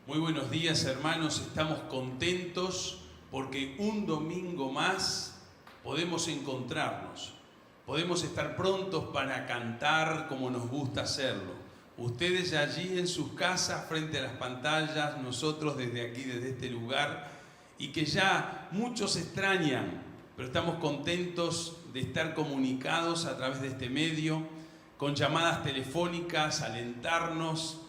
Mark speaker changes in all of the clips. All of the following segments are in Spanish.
Speaker 1: Muy buenos días, hermanos. Estamos contentos porque un domingo más podemos encontrarnos. Podemos estar prontos para cantar como nos gusta hacerlo. Ustedes allí en sus casas, frente a las pantallas, nosotros desde aquí, desde este lugar, y que ya muchos extrañan, pero estamos contentos de estar comunicados a través de este medio, con llamadas telefónicas, alentarnos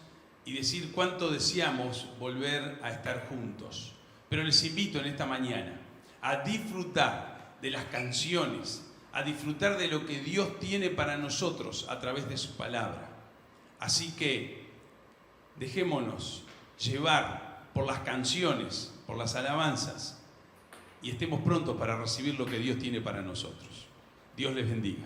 Speaker 1: y decir cuánto deseamos volver a estar juntos. Pero les invito en esta mañana a disfrutar de las canciones, a disfrutar de lo que Dios tiene para nosotros a través de su palabra. Así que dejémonos llevar por las canciones, por las alabanzas, y estemos prontos para recibir lo que Dios tiene para nosotros. Dios les bendiga.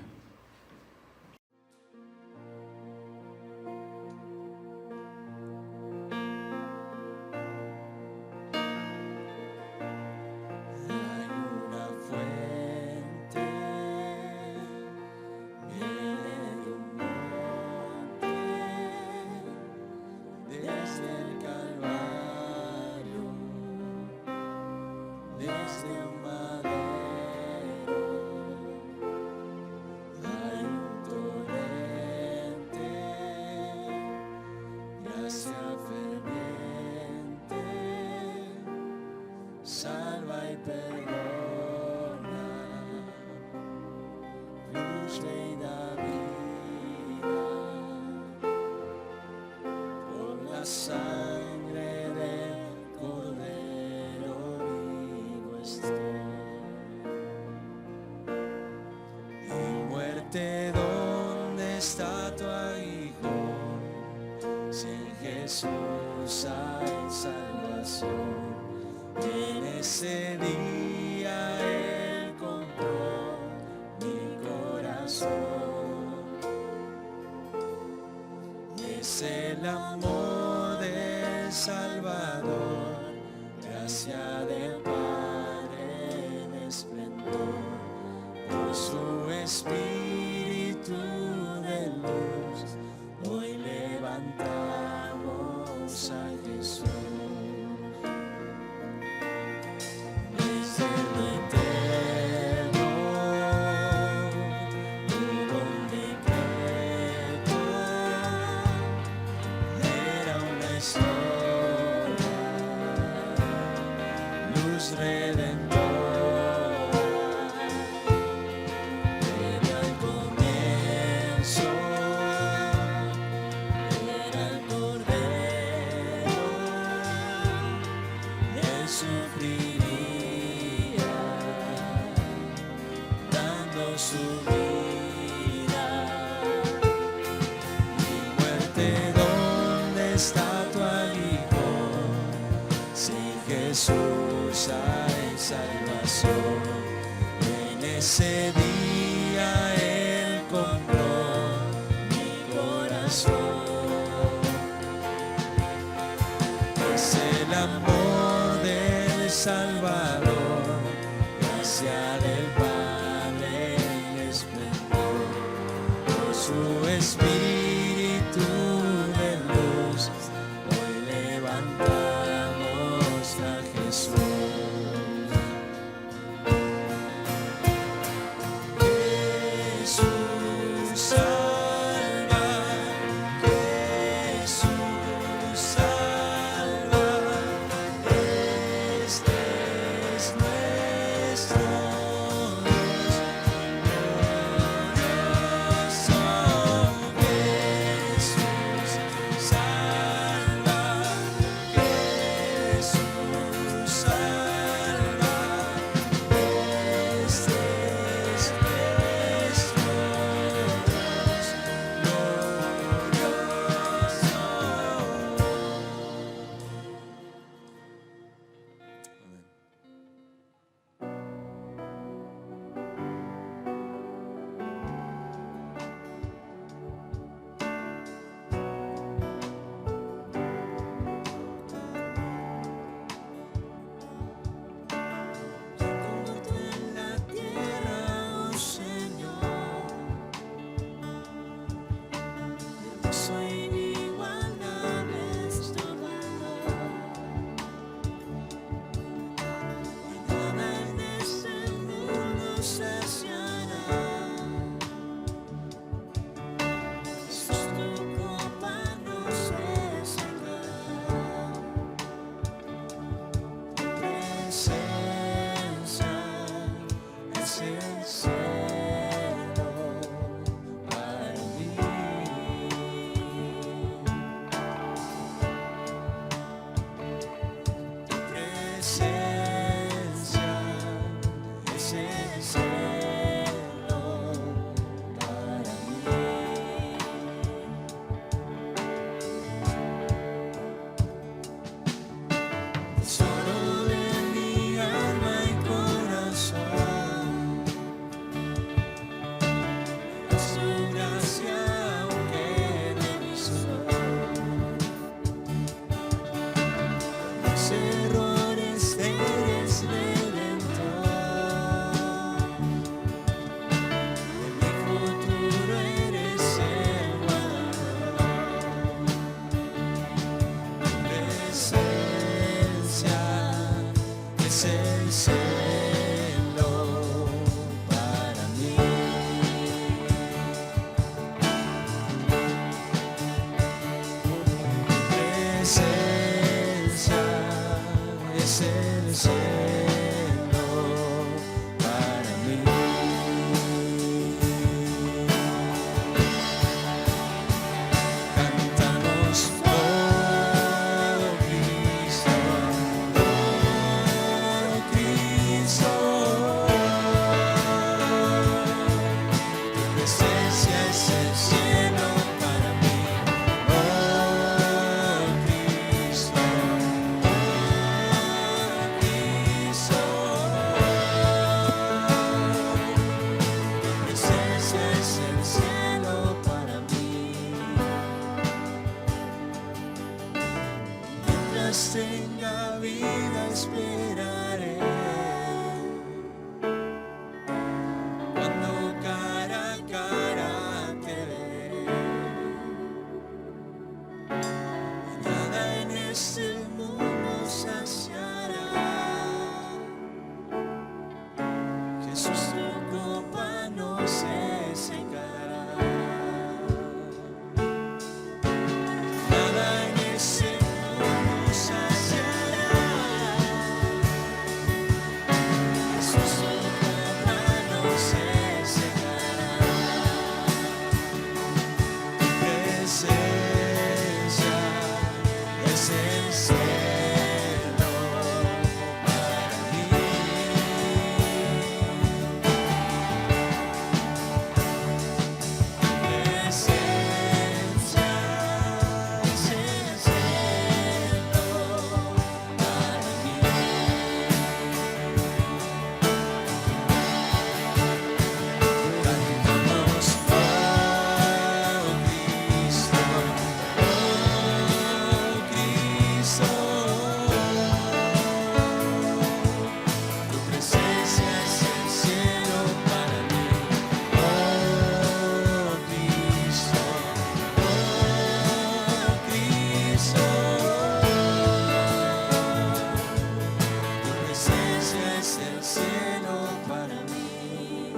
Speaker 2: ¿Dónde está tu aguijón? Si en Jesús hay salvación. En ese día Él compró mi corazón. Es el amor del Salvador, gracia del Padre en esplendor, por su Espíritu de luz, hoy levantamos a Jesús. Desde lo eterno, tu don decreto era una historia, luz redentora. Su vida, mi muerte, ¿dónde está tu aguijón? Si en Jesús hay salvación. En ese día Él compró mi corazón. Es el amor del Salvador, gracia del Padre. Su Espíritu de luz, hoy levantamos a Jesús. Jesús salva, Jesús salva, este es presencia es el cielo para mí. Tesoro de mi alma y corazón, su gracia aunque de mi sol. Mis errores eres redentor, de mi futuro eres el guardador. Presencia es el cielo para mí. Presencia es el cielo para mí. Cantamos, oh Cristo, tu presencia es el cielo para mí. Oh Cristo, tu presencia es el cielo para mí. Mientras tenga vida esperaré, cuando cara a cara te veré. Nada en este mundo saciará, Jesús, tu copa no se secará. Nada en este mundo saciará, Jesús, tu copa no se secará. Presencia es el cielo para mí. Presencia es el cielo para mí. Cantamos, oh Cristo, tu presencia es el cielo para mí. Oh Cristo, tu presencia es el cielo para mí.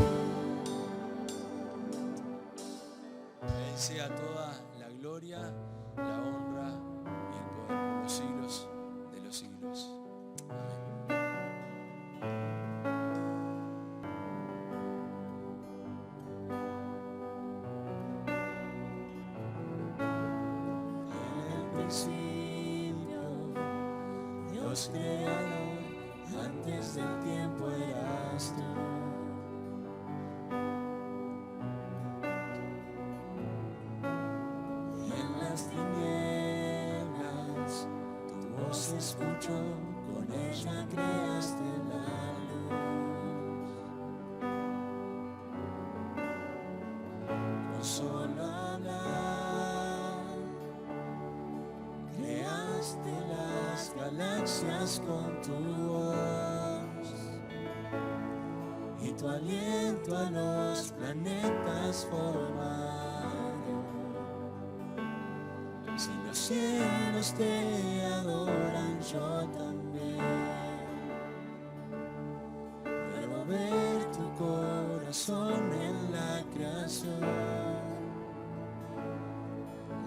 Speaker 2: A Él sea toda la gloria, la honra y el poder por los siglos de los siglos. Amén. En el principio, Dios creador, antes del tiempo eras tú. En las tinieblas tu voz se escuchó, con ella creaste la luz. Con solo hablar creaste las galaxias con tu voz, y tu aliento a los planetas formaron. Si los cielos te adoran, yo también. Puedo ver tu corazón en la creación.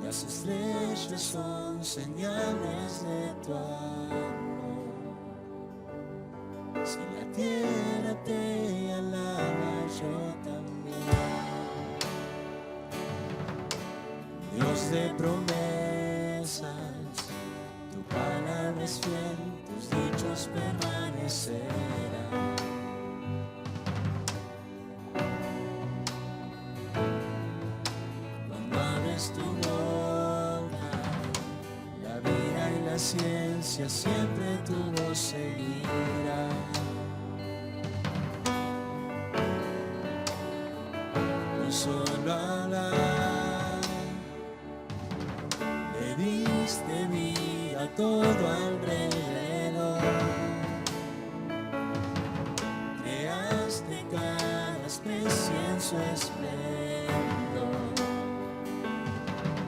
Speaker 2: Las estrellas son señales de tu amor. Si la tierra te alaba, yo también. Dios de promesas, tu palabra es fiel, tus dichos permanecerán. Cuando abres tu boca, la vida y la ciencia siempre tu voz seguirá. No solo hablar, le diste vida a todo alrededor. Creaste cada especie en su esplendor.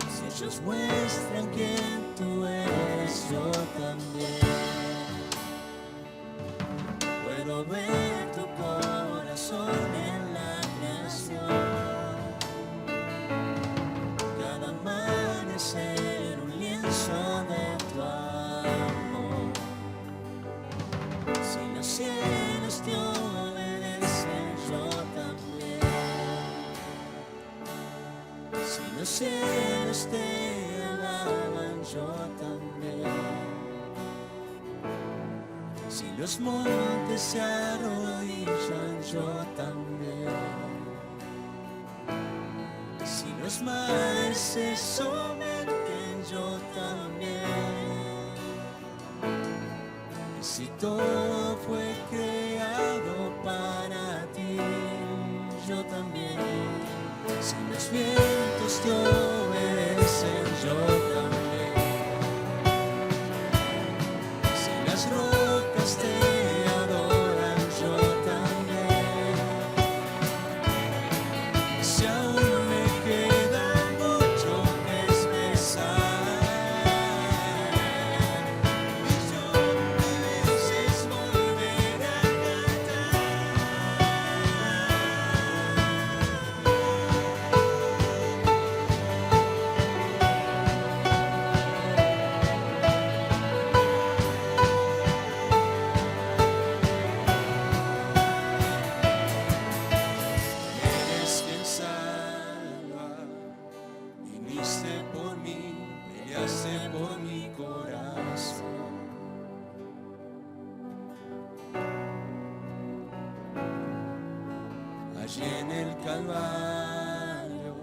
Speaker 2: Si ellos muestran quién tú eres, yo también puedo ver tu corazón en la creación. Cada amanecer un lienzo de tu amor. Si los cielos te obedecen, yo también. Si los cielos te alaban, yo también. Si los montes se arrodillan, yo también. Si los mares se someten, yo también. Y si todo fue creado para ti, yo también. Si los vientos te obedecen, yo también. Si las rocas te adoran, yo también. Si aún me queda mucho que expresar, millón de veces volveré a cantar. Eres quien salva, viniste por mí, peleaste por mi corazón. Allí en el Calvario,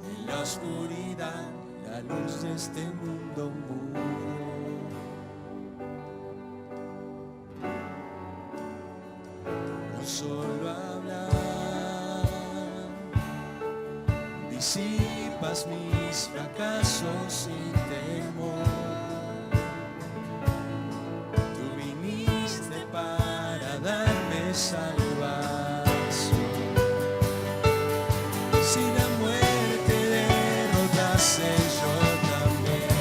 Speaker 2: en la oscuridad, la luz de este mundo murió. Con solo hablar, disipas mis fracasos y temor. Tú viniste para darme salvación. Si la muerte derrotase, yo también.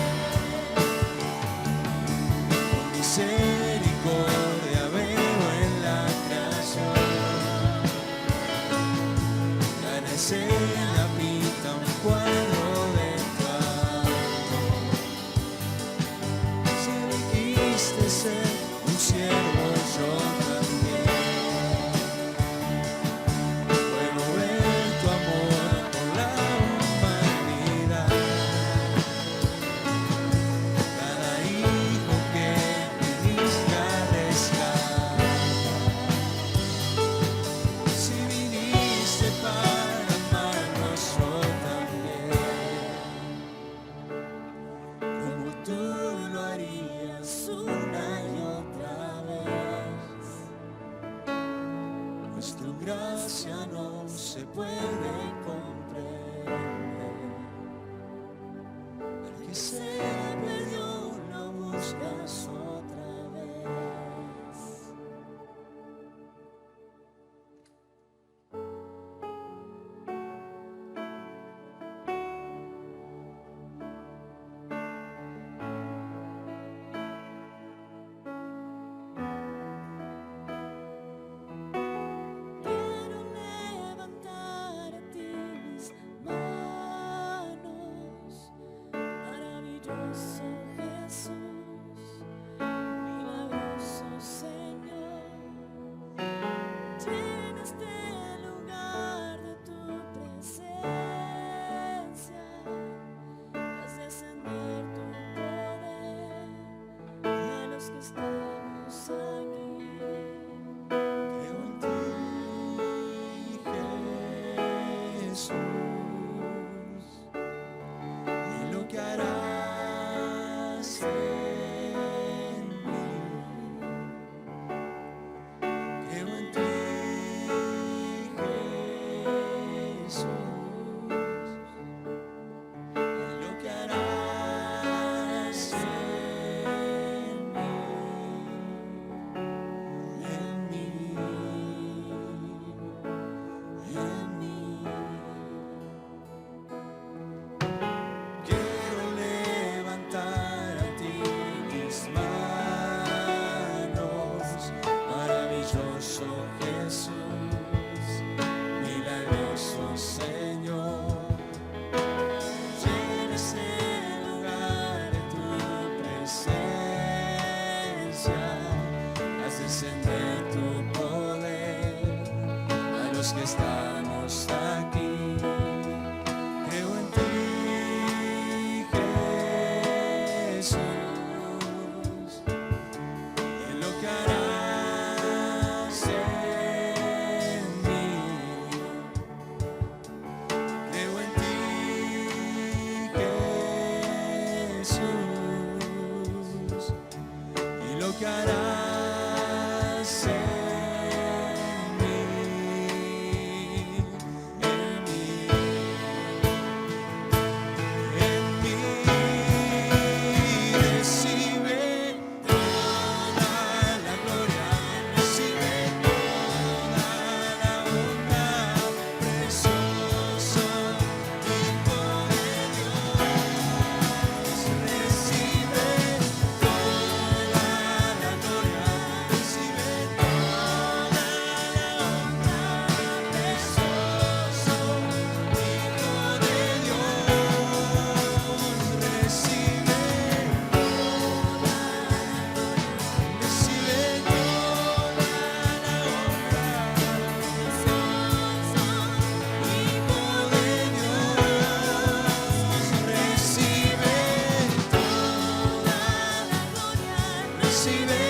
Speaker 2: Con misericordia veo en la creación. Cada escena pinta un cuadro de tu amor. Si elegiste ser un siervo, yo también. Puedo ver tu amor por la humanidad. Cada hijo que viniste a rescatar. Si viniste para amarnos, yo también. Como tú lo harías una y otra vez. Pues tu gracia no se puede comprender. Al que se perdió lo buscas otra vez. Quiero levantar los que estamos aquí. Creo en ti, Jesús, y en lo que harás en mí. Creo en ti, Jesús, y lo que harás en mí, recibe toda la gloria, recibe toda la honra, precioso Hijo de Dios. Recibe toda la gloria, recibe toda la honra, precioso Hijo de Dios. Recibe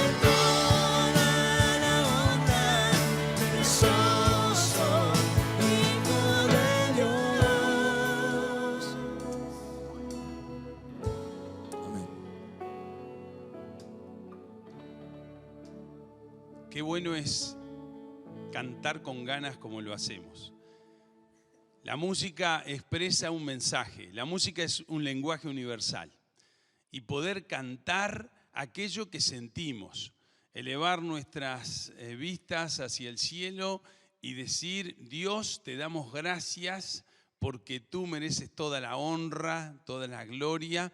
Speaker 1: Qué bueno es cantar con ganas como lo hacemos. La música expresa un mensaje, la música es un lenguaje universal. Y poder cantar aquello que sentimos, elevar nuestras vistas hacia el cielo y decir: Dios, te damos gracias porque tú mereces toda la honra, toda la gloria,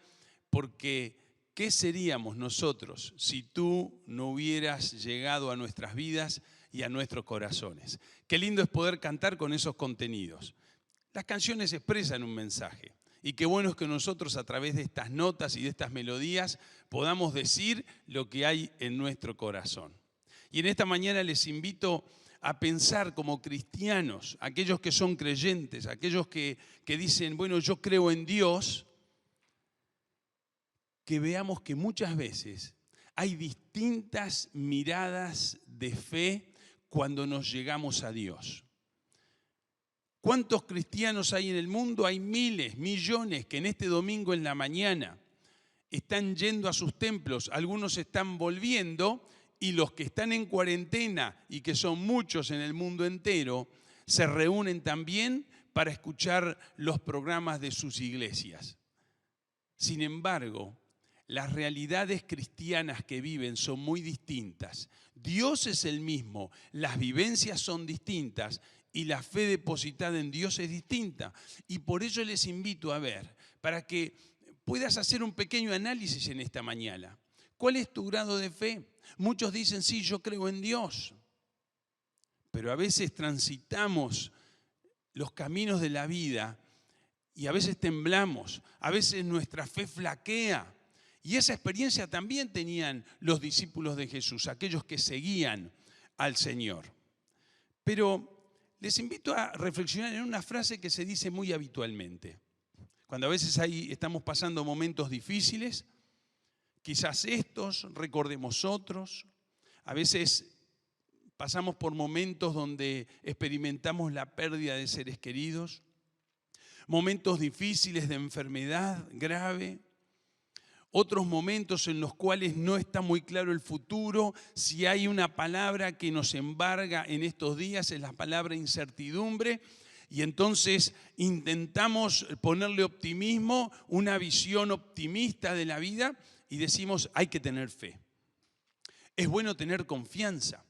Speaker 1: porque ¿qué seríamos nosotros si tú no hubieras llegado a nuestras vidas y a nuestros corazones? Qué lindo es poder cantar con esos contenidos. Las canciones expresan un mensaje y qué bueno es que nosotros a través de estas notas y de estas melodías podamos decir lo que hay en nuestro corazón. Y en esta mañana les invito a pensar como cristianos, aquellos que son creyentes, aquellos que dicen, bueno, yo creo en Dios, que veamos que muchas veces hay distintas miradas de fe cuando nos llegamos a Dios. ¿Cuántos cristianos hay en el mundo? Hay miles, millones que en este domingo en la mañana están yendo a sus templos, algunos están volviendo y los que están en cuarentena y que son muchos en el mundo entero, se reúnen también para escuchar los programas de sus iglesias. Sin embargo, las realidades cristianas que viven son muy distintas. Dios es el mismo, las vivencias son distintas y la fe depositada en Dios es distinta. Y por ello les invito a ver, para que puedas hacer un pequeño análisis en esta mañana. ¿Cuál es tu grado de fe? Muchos dicen, sí, yo creo en Dios. Pero a veces transitamos los caminos de la vida y a veces temblamos, a veces nuestra fe flaquea. Y esa experiencia también tenían los discípulos de Jesús, aquellos que seguían al Señor. Pero les invito a reflexionar en una frase que se dice muy habitualmente. Cuando a veces estamos pasando momentos difíciles, quizás estos, recordemos otros. A veces pasamos por momentos donde experimentamos la pérdida de seres queridos, momentos difíciles de enfermedad grave, otros momentos en los cuales no está muy claro el futuro. Si hay una palabra que nos embarga en estos días es la palabra incertidumbre. Y entonces intentamos ponerle optimismo, una visión optimista de la vida y decimos hay que tener fe. Es bueno tener confianza.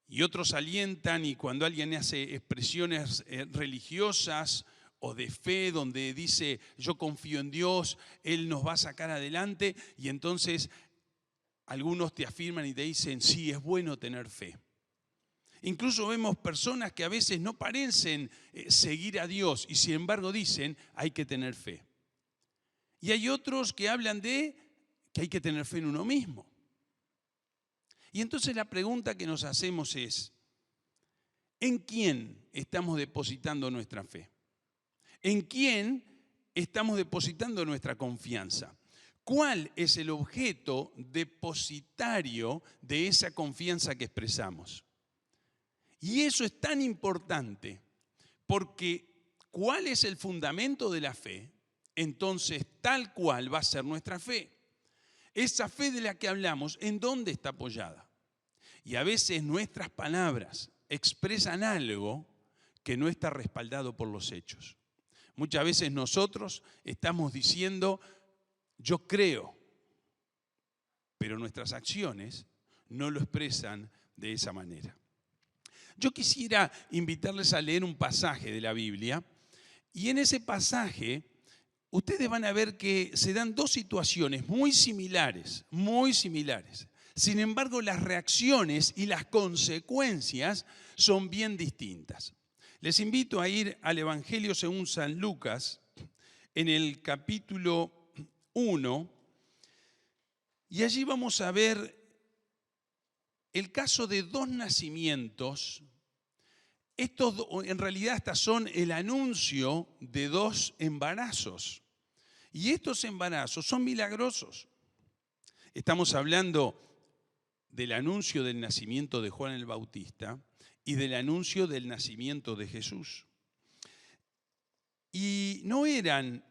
Speaker 1: Y otros alientan y cuando alguien hace expresiones religiosas o de fe donde dice yo confío en Dios, Él nos va a sacar adelante y entonces algunos te afirman y te dicen sí, es bueno tener fe. Incluso vemos personas que a veces no parecen seguir a Dios y sin embargo dicen hay que tener fe. Y hay otros que hablan de que hay que tener fe en uno mismo. Y entonces la pregunta que nos hacemos es, ¿En quién estamos depositando nuestra fe? ¿En quién estamos depositando nuestra confianza? ¿Cuál es el objeto depositario de esa confianza que expresamos? Y eso es tan importante porque ¿cuál es el fundamento de la fe? Entonces, tal cual va a ser nuestra fe. Esa fe de la que hablamos, ¿en dónde está apoyada? Y a veces nuestras palabras expresan algo que no está respaldado por los hechos. Muchas veces nosotros estamos diciendo, yo creo, pero nuestras acciones no lo expresan de esa manera. Yo quisiera invitarles a leer un pasaje de la Biblia y en ese pasaje ustedes van a ver que se dan dos situaciones muy similares, muy similares. Sin embargo, las reacciones y las consecuencias son bien distintas. Les invito a ir al Evangelio según San Lucas, en el capítulo 1, y allí vamos a ver el caso de dos nacimientos. Estos, en realidad, estas son el anuncio de dos embarazos. Y estos embarazos son milagrosos. Estamos hablando del anuncio del nacimiento de Juan el Bautista y del anuncio del nacimiento de Jesús. Y no eran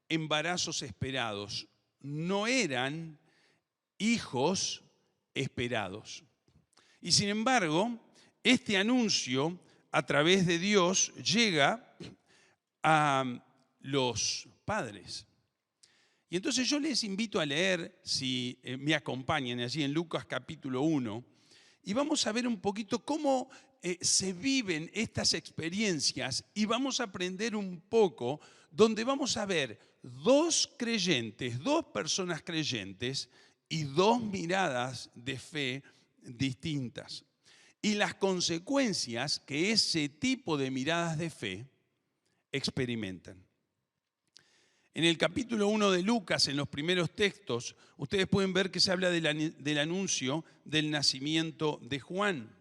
Speaker 1: embarazos esperados, no eran hijos esperados. Y sin embargo, este anuncio a través de Dios llega a los padres. Y entonces yo les invito a leer, si me acompañan allí en Lucas capítulo 1, y vamos a ver un poquito cómo se viven estas experiencias y vamos a aprender un poco donde vamos a ver dos creyentes, dos personas creyentes y dos miradas de fe distintas. Y las consecuencias que ese tipo de miradas de fe experimentan. En el capítulo 1 de Lucas, en los primeros textos, ustedes pueden ver que se habla del anuncio del nacimiento de Juan.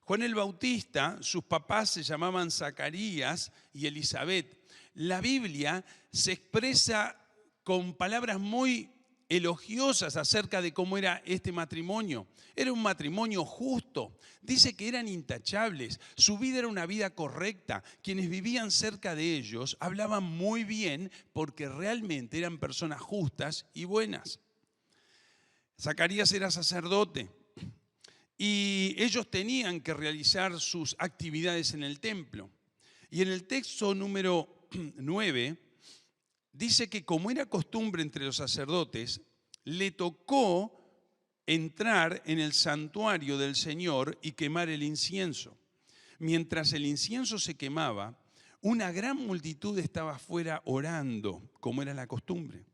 Speaker 1: Juan el Bautista, sus papás se llamaban Zacarías y Elizabeth. La Biblia se expresa con palabras muy elogiosas acerca de cómo era este matrimonio. Era un matrimonio justo. Dice que eran intachables. Su vida era una vida correcta. Quienes vivían cerca de ellos hablaban muy bien porque realmente eran personas justas y buenas. Zacarías era sacerdote y ellos tenían que realizar sus actividades en el templo. Y en el texto número 9 dice que como era costumbre entre los sacerdotes, le tocó entrar en el santuario del Señor y quemar el incienso. Mientras el incienso se quemaba, una gran multitud estaba afuera orando, como era la costumbre.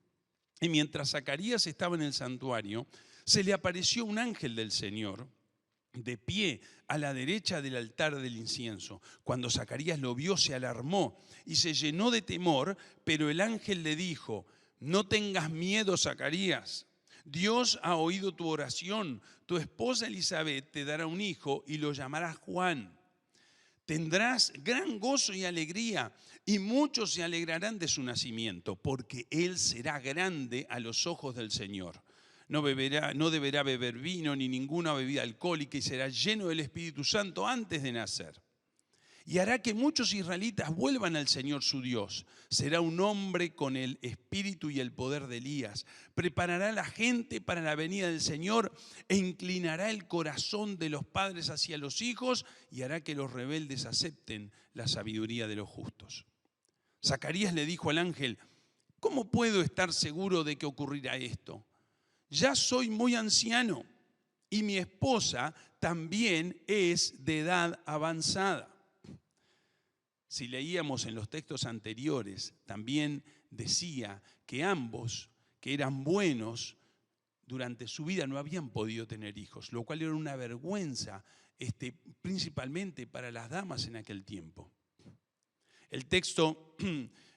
Speaker 1: Y mientras Zacarías estaba en el santuario, se le apareció un ángel del Señor de pie a la derecha del altar del incienso. Cuando Zacarías lo vio, se alarmó y se llenó de temor, pero el ángel le dijo: no tengas miedo, Zacarías. Dios ha oído tu oración. Tu esposa Elizabeth te dará un hijo y lo llamarás Juan. Tendrás gran gozo y alegría, y muchos se alegrarán de su nacimiento, porque él será grande a los ojos del Señor. No deberá beber vino ni ninguna bebida alcohólica y será lleno del Espíritu Santo antes de nacer. Y hará que muchos israelitas vuelvan al Señor su Dios. Será un hombre con el espíritu y el poder de Elías. Preparará a la gente para la venida del Señor e inclinará el corazón de los padres hacia los hijos y hará que los rebeldes acepten la sabiduría de los justos. Zacarías le dijo al ángel: ¿cómo puedo estar seguro de que ocurrirá esto? Ya soy muy anciano y mi esposa también es de edad avanzada. Si leíamos en los textos anteriores, también decía que ambos, que eran buenos, durante su vida no habían podido tener hijos, lo cual era una vergüenza, principalmente para las damas en aquel tiempo. El texto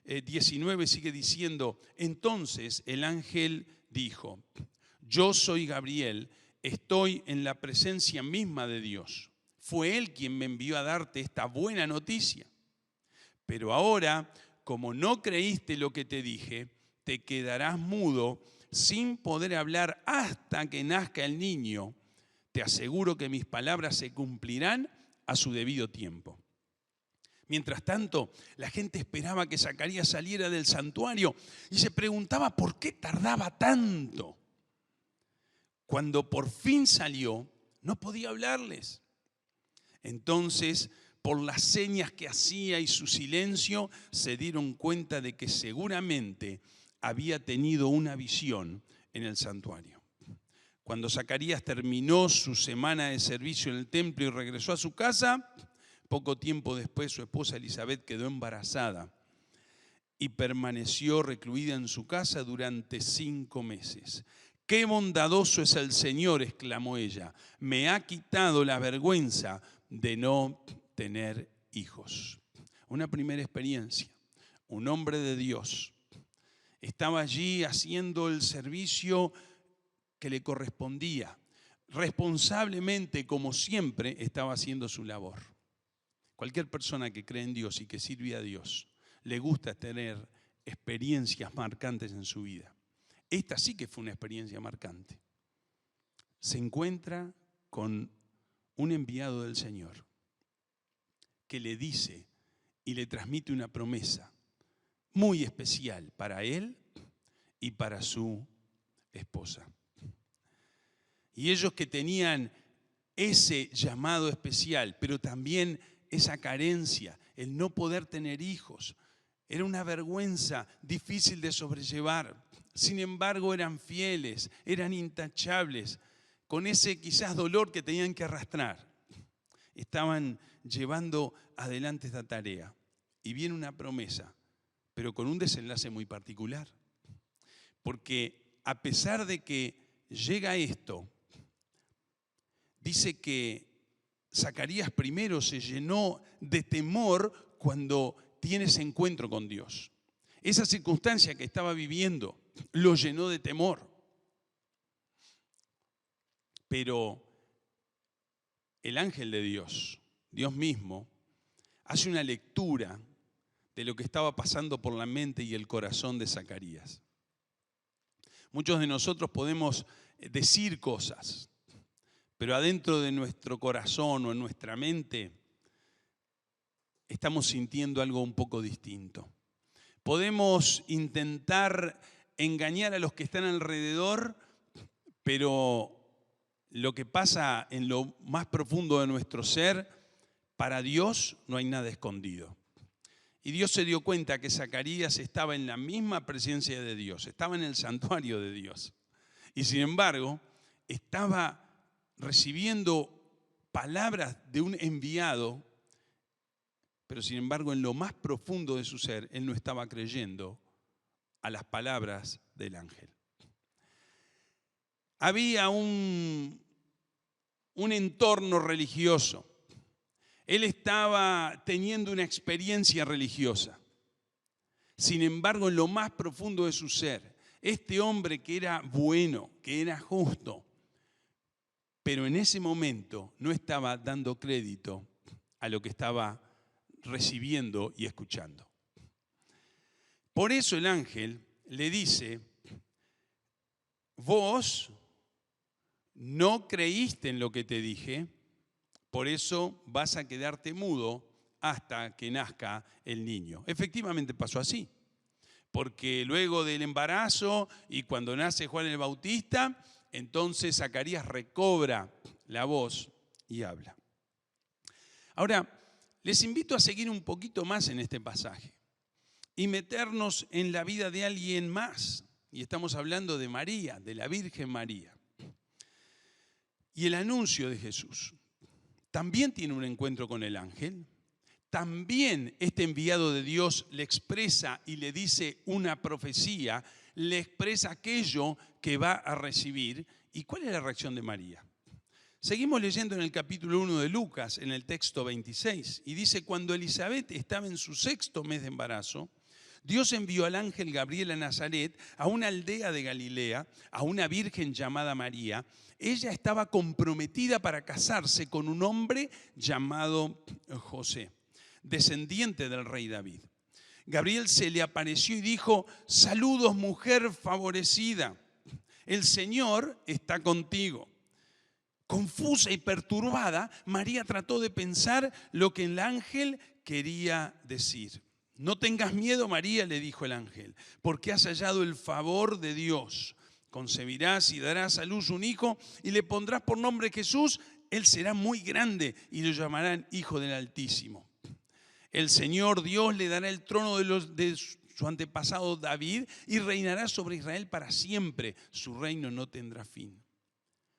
Speaker 1: 19 sigue diciendo: entonces el ángel dijo: yo soy Gabriel, estoy en la presencia misma de Dios. Fue Él quien me envió a darte esta buena noticia. Pero ahora, como no creíste lo que te dije, te quedarás mudo sin poder hablar hasta que nazca el niño. Te aseguro que mis palabras se cumplirán a su debido tiempo. Mientras tanto, la gente esperaba que Zacarías saliera del santuario y se preguntaba por qué tardaba tanto. Cuando por fin salió, no podía hablarles. Entonces, por las señas que hacía y su silencio, se dieron cuenta de que seguramente había tenido una visión en el santuario. Cuando Zacarías terminó su semana de servicio en el templo y regresó a su casa, poco tiempo después su esposa Elisabet quedó embarazada y permaneció recluida en su casa durante 5 meses. ¡Qué bondadoso es el Señor!, exclamó ella. Me ha quitado la vergüenza de no tener hijos. Una primera experiencia. Un hombre de Dios estaba allí haciendo el servicio que le correspondía. Responsablemente, como siempre, estaba haciendo su labor. Cualquier persona que cree en Dios y que sirve a Dios, le gusta tener experiencias marcantes en su vida. Esta sí que fue una experiencia marcante. Se encuentra con un enviado del Señor que le dice y le transmite una promesa muy especial para él y para su esposa. Y ellos que tenían ese llamado especial, pero también esa carencia, el no poder tener hijos, era una vergüenza difícil de sobrellevar. Sin embargo, eran fieles, eran intachables, con ese quizás dolor que tenían que arrastrar. Estaban llevando adelante esta tarea. Y viene una promesa, pero con un desenlace muy particular. Porque a pesar de que llega esto, dice que Zacarías primero se llenó de temor cuando tiene ese encuentro con Dios. Esa circunstancia que estaba viviendo lo llenó de temor. Pero el ángel de Dios, Dios mismo, hace una lectura de lo que estaba pasando por la mente y el corazón de Zacarías. Muchos de nosotros podemos decir cosas, pero adentro de nuestro corazón o en nuestra mente estamos sintiendo algo un poco distinto. Podemos intentar engañar a los que están alrededor, pero lo que pasa en lo más profundo de nuestro ser, para Dios no hay nada escondido. Y Dios se dio cuenta que Zacarías estaba en la misma presencia de Dios, estaba en el santuario de Dios. Y sin embargo, estaba recibiendo palabras de un enviado, pero sin embargo en lo más profundo de su ser, él no estaba creyendo a las palabras del ángel. Había un entorno religioso. Él estaba teniendo una experiencia religiosa. Sin embargo, en lo más profundo de su ser, este hombre que era bueno, que era justo, pero en ese momento no estaba dando crédito a lo que estaba recibiendo y escuchando. Por eso el ángel le dice: vos no creíste en lo que te dije, por eso vas a quedarte mudo hasta que nazca el niño. Efectivamente pasó así, porque luego del embarazo y cuando nace Juan el Bautista, entonces Zacarías recobra la voz y habla. Ahora, les invito a seguir un poquito más en este pasaje y meternos en la vida de alguien más. Y estamos hablando de María, de la Virgen María. Y el anuncio de Jesús. También tiene un encuentro con el ángel. También este enviado de Dios le expresa y le dice una profecía, le expresa aquello que va a recibir. ¿Y cuál es la reacción de María? Seguimos leyendo en el capítulo 1 de Lucas, en el texto 26, y dice: cuando Elisabet estaba en su 6º mes de embarazo, Dios envió al ángel Gabriel a Nazaret, a una aldea de Galilea, a una virgen llamada María. Ella estaba comprometida para casarse con un hombre llamado José, descendiente del rey David. Gabriel se le apareció y dijo: saludos, mujer favorecida, el Señor está contigo. Confusa y perturbada, María trató de pensar lo que el ángel quería decir. No tengas miedo, María, le dijo el ángel, porque has hallado el favor de Dios. Concebirás y darás a luz un hijo y le pondrás por nombre Jesús. Él será muy grande y lo llamarán Hijo del Altísimo. El Señor Dios le dará el trono de su antepasado David y reinará sobre Israel para siempre. Su reino no tendrá fin.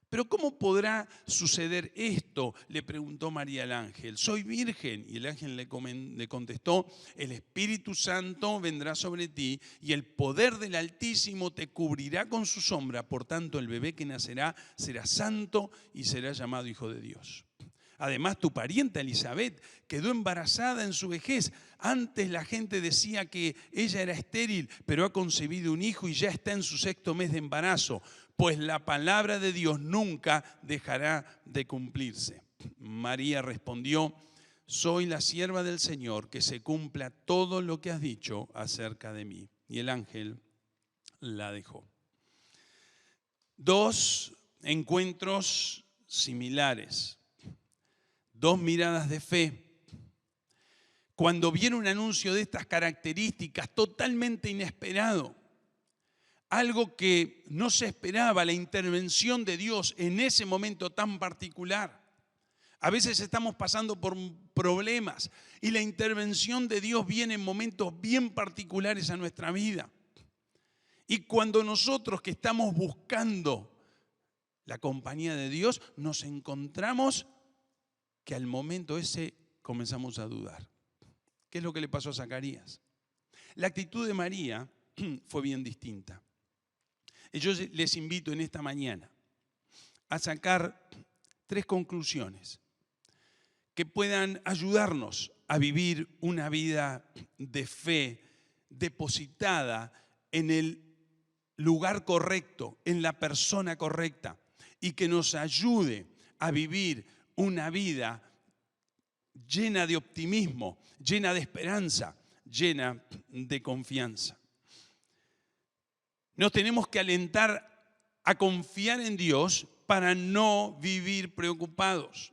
Speaker 1: ¿Pero cómo podrá suceder esto?, le preguntó María al ángel. Soy virgen. Y el ángel le contestó: el Espíritu Santo vendrá sobre ti y el poder del Altísimo te cubrirá con su sombra. Por tanto, el bebé que nacerá será santo y será llamado Hijo de Dios. Además, tu parienta Elizabeth quedó embarazada en su vejez. Antes la gente decía que ella era estéril, pero ha concebido un hijo y ya está en su 6º mes de embarazo. Pues la palabra de Dios nunca dejará de cumplirse. María respondió: soy la sierva del Señor, que se cumpla todo lo que has dicho acerca de mí. Y el ángel la dejó. 2 encuentros similares, 2 miradas de fe. Cuando viene un anuncio de estas características, totalmente inesperado, algo que no se esperaba, la intervención de Dios en ese momento tan particular. A veces estamos pasando por problemas y la intervención de Dios viene en momentos bien particulares a nuestra vida. Y cuando nosotros que estamos buscando la compañía de Dios, nos encontramos que al momento ese comenzamos a dudar. ¿Qué es lo que le pasó a Zacarías? La actitud de María fue bien distinta. Yo les invito en esta mañana a sacar 3 conclusiones que puedan ayudarnos a vivir una vida de fe depositada en el lugar correcto, en la persona correcta, y que nos ayude a vivir una vida llena de optimismo, llena de esperanza, llena de confianza. Nos tenemos que alentar a confiar en Dios para no vivir preocupados.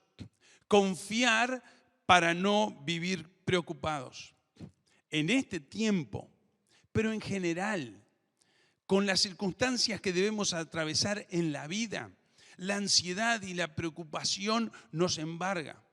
Speaker 1: Confiar para no vivir preocupados. En este tiempo, pero en general, con las circunstancias que debemos atravesar en la vida, la ansiedad y la preocupación nos embarga.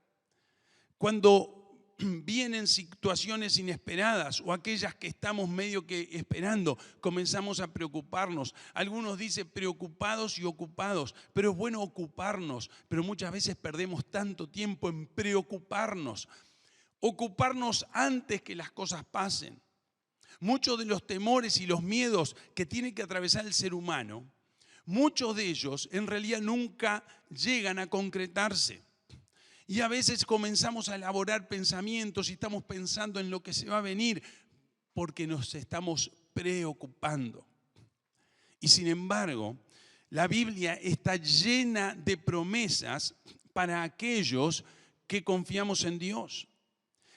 Speaker 1: Cuando vienen situaciones inesperadas o aquellas que estamos medio que esperando, comenzamos a preocuparnos. Algunos dicen preocupados y ocupados, pero es bueno ocuparnos, pero muchas veces perdemos tanto tiempo en preocuparnos. Ocuparnos antes que las cosas pasen. Muchos de los temores y los miedos que tiene que atravesar el ser humano, muchos de ellos en realidad nunca llegan a concretarse. Y a veces comenzamos a elaborar pensamientos y estamos pensando en lo que se va a venir porque nos estamos preocupando. Y sin embargo, la Biblia está llena de promesas para aquellos que confiamos en Dios.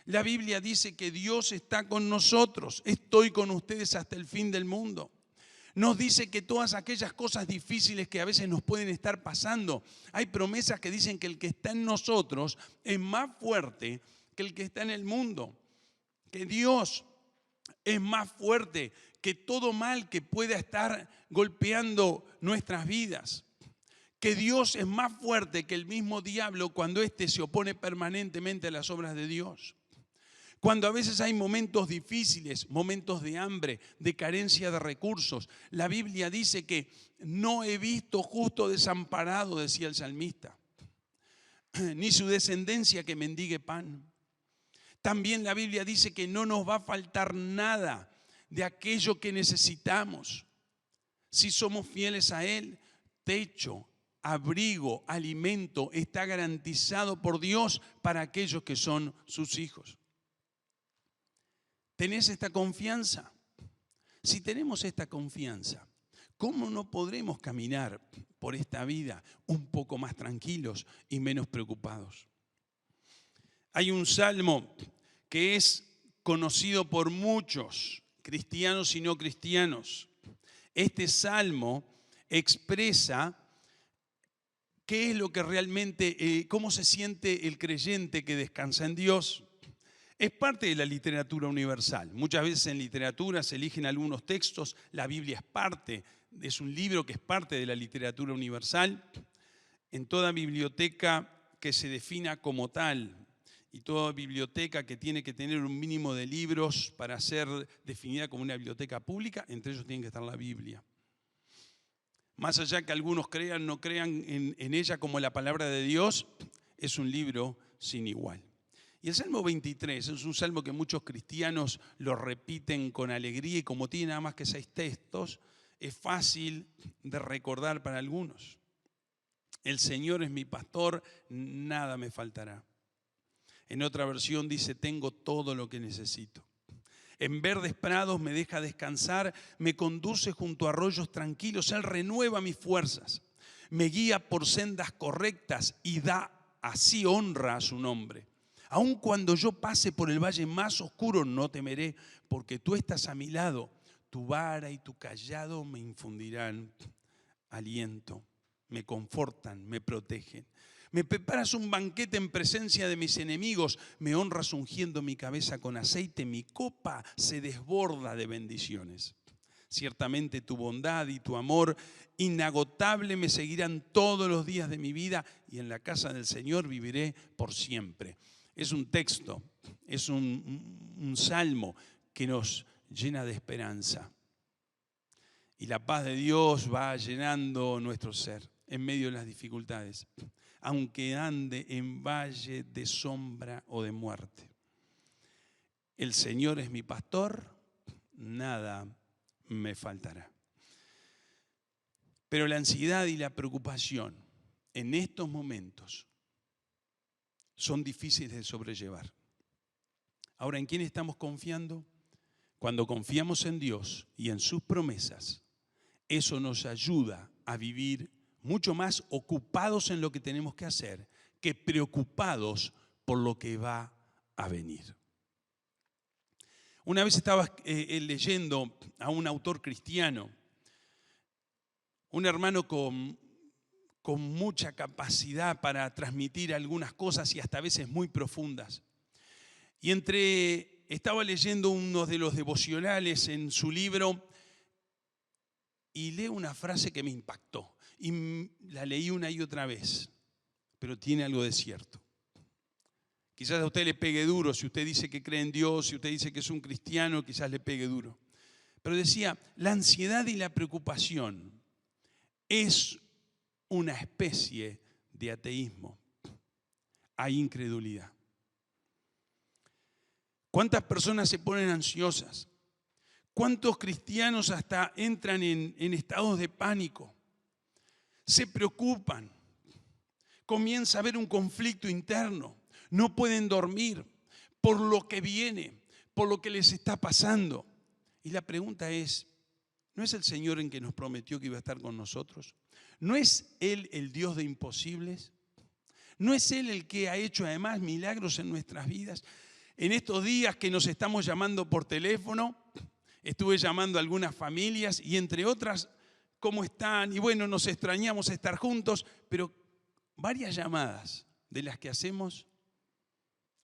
Speaker 1: La Biblia dice que Dios está con nosotros. Estoy con ustedes hasta el fin del mundo. Nos dice que todas aquellas cosas difíciles que a veces nos pueden estar pasando, hay promesas que dicen que el que está en nosotros es más fuerte que el que está en el mundo. Que Dios es más fuerte que todo mal que pueda estar golpeando nuestras vidas. Que Dios es más fuerte que el mismo diablo cuando éste se opone permanentemente a las obras de Dios. Cuando a veces hay momentos difíciles, momentos de hambre, de carencia de recursos, la Biblia dice que no he visto justo desamparado, decía el salmista, ni su descendencia que mendigue pan. También la Biblia dice que no nos va a faltar nada de aquello que necesitamos. Si somos fieles a Él, techo, abrigo, alimento está garantizado por Dios para aquellos que son sus hijos. ¿Tenés esta confianza? Si tenemos esta confianza, ¿cómo no podremos caminar por esta vida un poco más tranquilos y menos preocupados? Hay un salmo que es conocido por muchos, cristianos y no cristianos. Este salmo expresa qué es lo que realmente, cómo se siente el creyente que descansa en Dios. Es parte de la literatura universal. Muchas veces en literatura se eligen algunos textos, la Biblia es parte, es un libro que es parte de la literatura universal. En toda biblioteca que se defina como tal, y toda biblioteca que tiene que tener un mínimo de libros para ser definida como una biblioteca pública, entre ellos tiene que estar la Biblia. Más allá que algunos crean o no crean en ella como la palabra de Dios, es un libro sin igual. Y el Salmo 23 es un salmo que muchos cristianos lo repiten con alegría y como tiene nada más que 6 textos, es fácil de recordar para algunos. El Señor es mi pastor, nada me faltará. En otra versión dice, tengo todo lo que necesito. En verdes prados me deja descansar, me conduce junto a arroyos tranquilos, Él renueva mis fuerzas, me guía por sendas correctas y da así honra a su nombre. Aun cuando yo pase por el valle más oscuro, no temeré, porque tú estás a mi lado. Tu vara y tu cayado me infundirán aliento, me confortan, me protegen. Me preparas un banquete en presencia de mis enemigos, me honras ungiendo mi cabeza con aceite, mi copa se desborda de bendiciones. Ciertamente tu bondad y tu amor inagotable me seguirán todos los días de mi vida y en la casa del Señor viviré por siempre. Es un texto, es un salmo que nos llena de esperanza. Y la paz de Dios va llenando nuestro ser en medio de las dificultades, aunque ande en valle de sombra o de muerte. El Señor es mi pastor, nada me faltará. Pero la ansiedad y la preocupación en estos momentos son difíciles de sobrellevar. Ahora, ¿en quién estamos confiando? Cuando confiamos en Dios y en sus promesas, eso nos ayuda a vivir mucho más ocupados en lo que tenemos que hacer que preocupados por lo que va a venir. Una vez estaba leyendo a un autor cristiano, un hermano con mucha capacidad para transmitir algunas cosas y hasta a veces muy profundas. Y estaba leyendo uno de los devocionales en su libro y leo una frase que me impactó. Y la leí una y otra vez, pero tiene algo de cierto. Quizás a usted le pegue duro, si usted dice que cree en Dios, si usted dice que es un cristiano, quizás le pegue duro. Pero decía, la ansiedad y la preocupación es una especie de ateísmo. Hay incredulidad. ¿Cuántas personas se ponen ansiosas? ¿Cuántos cristianos hasta entran en estados de pánico? Se preocupan. Comienza a haber un conflicto interno. No pueden dormir por lo que viene, por lo que les está pasando. Y la pregunta es, ¿no es el Señor en que nos prometió que iba a estar con nosotros? ¿No es Él el Dios de imposibles? ¿No es Él el que ha hecho además milagros en nuestras vidas? En estos días que nos estamos llamando por teléfono, estuve llamando a algunas familias y entre otras, ¿cómo están? Y bueno, nos extrañamos estar juntos, pero varias llamadas de las que hacemos,